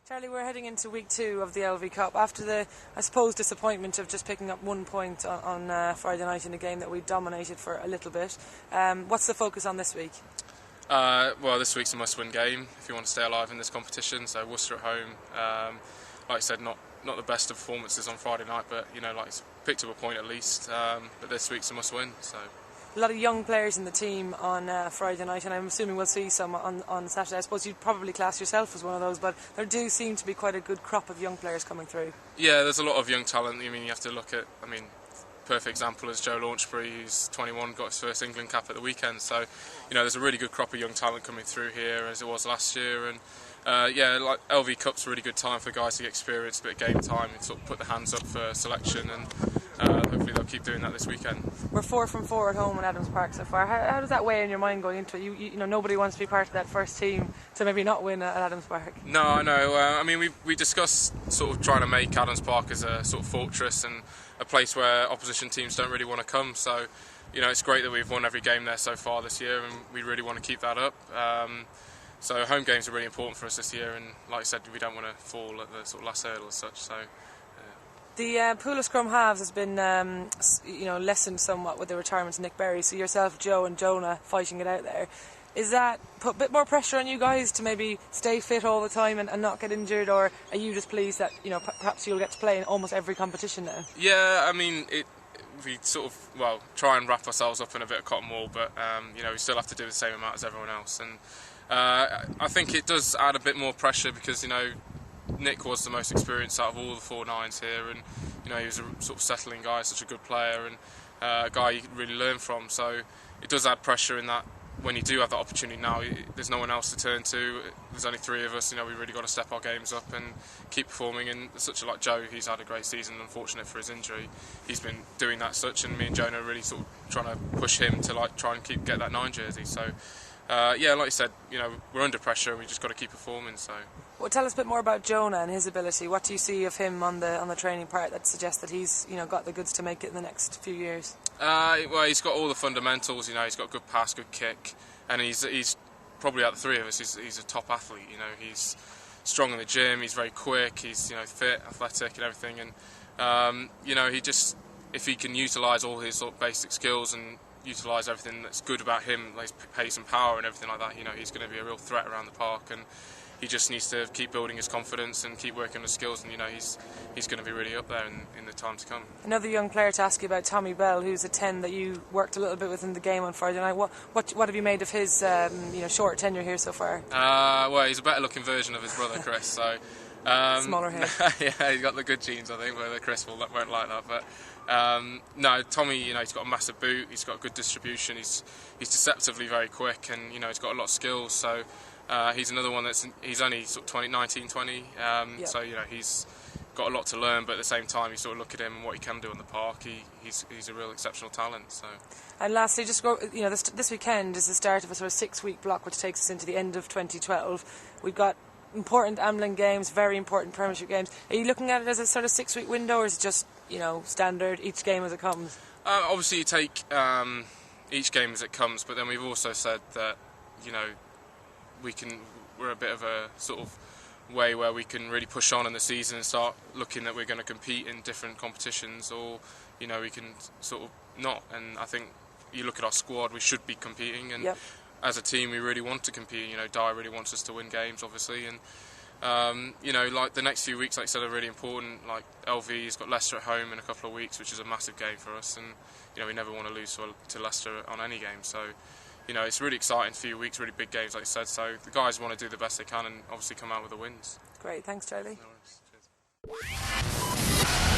Charlie, we're heading into week 2 of the LV Cup after the, I suppose, disappointment of just picking up 1 point on Friday night in a game that we dominated for a little bit. What's the focus on this week? Well, this week's a must-win game if you want to stay alive in this competition. So Worcester at home, like I said, not the best of performances on Friday night, but picked up a point at least. But this week's a must-win. So. A lot of young players in the team on Friday night, and I'm assuming we'll see some on Saturday. I suppose you'd probably class yourself as one of those, but there do seem to be quite a good crop of young players coming through. Yeah, there's a lot of young talent. You have to look at, perfect example is Joe Launchbury, who's 21, got his first England cap at the weekend. So, there's a really good crop of young talent coming through here, as it was last year. And LV Cup's a really good time for guys to get experience, a bit of game time, and sort of put their hands up for selection. And hopefully they'll keep doing that this weekend. We're 4 from 4 at home in Adams Park so far. How does that weigh in your mind going into it? You know, nobody wants to be part of that first team to maybe not win at Adams Park. No, I know. We discussed sort of trying to make Adams Park as a sort of fortress and a place where opposition teams don't really want to come. So, it's great that we've won every game there so far this year, and we really want to keep that up. So home games are really important for us this year, and like I said, we don't want to fall at the sort of last hurdle as such. So. The pool of scrum-halves has been, lessened somewhat with the retirement of Nick Berry. So yourself, Joe and Jonah fighting it out there. Is that put a bit more pressure on you guys to maybe stay fit all the time and not get injured, or are you just pleased that perhaps you'll get to play in almost every competition now? Yeah, we sort of try and wrap ourselves up in a bit of cotton wool, but we still have to do the same amount as everyone else, and I think it does add a bit more pressure because Nick was the most experienced out of all the 4 nines here, and he was a sort of settling guy, such a good player, and a guy you can really learn from. So it does add pressure in that when you do have that opportunity now, there's no one else to turn to. There's only 3 of us. We really got to step our games up and keep performing. And such like Joe, he's had a great season. Unfortunate for his injury, he's been doing that such, and me and Jonah are really sort of trying to push him to try and get that 9 jersey. So. Like you said, we're under pressure and we just got to keep performing. So. Well, tell us a bit more about Jonah and his ability. What do you see of him on the training part that suggests that he's got the goods to make it in the next few years? Well, he's got all the fundamentals. He's got good pass, good kick, and he's probably out of the 3 of us. He's a top athlete. He's strong in the gym. He's very quick. He's fit, athletic, and everything. And he just, if he can utilise all his sort of basic skills and utilise everything that's good about him, like his pace and power and everything like that, he's going to be a real threat around the park, and he just needs to keep building his confidence and keep working on his skills, and he's going to be really up there in the time to come. Another young player to ask you about, Tommy Bell, who's a 10 that you worked a little bit with in the game on Friday night. What have you made of his short tenure here so far? Well, he's a better looking version of his brother Chris, so smaller head. Yeah, he's got the good genes, I think, whether Chris won't like that, but no, Tommy, he's got a massive boot, he's got good distribution, he's deceptively very quick, and he's got a lot of skills. So he's another one he's only sort of 19, 20, so he's got a lot to learn, but at the same time, you sort of look at him and what he can do on the park. He's a real exceptional talent. So. And lastly, just this weekend is the start of a sort of 6-week block, which takes us into the end of 2012. We've got important Amlin games, very important Premiership games. Are you looking at it as a sort of 6-week window, or is it just standard, each game as it comes? Obviously you take each game as it comes, but then we've also said that we're a bit of a sort of way where we can really push on in the season and start looking that we're going to compete in different competitions, or we can sort of not. And I think you look at our squad, we should be competing, and as a team we really want to compete. Dyer really wants us to win games, obviously, and like the next few weeks, like I said, are really important. Like LV's got Leicester at home in a couple of weeks, which is a massive game for us, and we never want to lose to Leicester on any game. So it's a really exciting few weeks, really big games, like I said. So the guys want to do the best they can and obviously come out with the wins. Great, thanks Charlie. No worries. Cheers.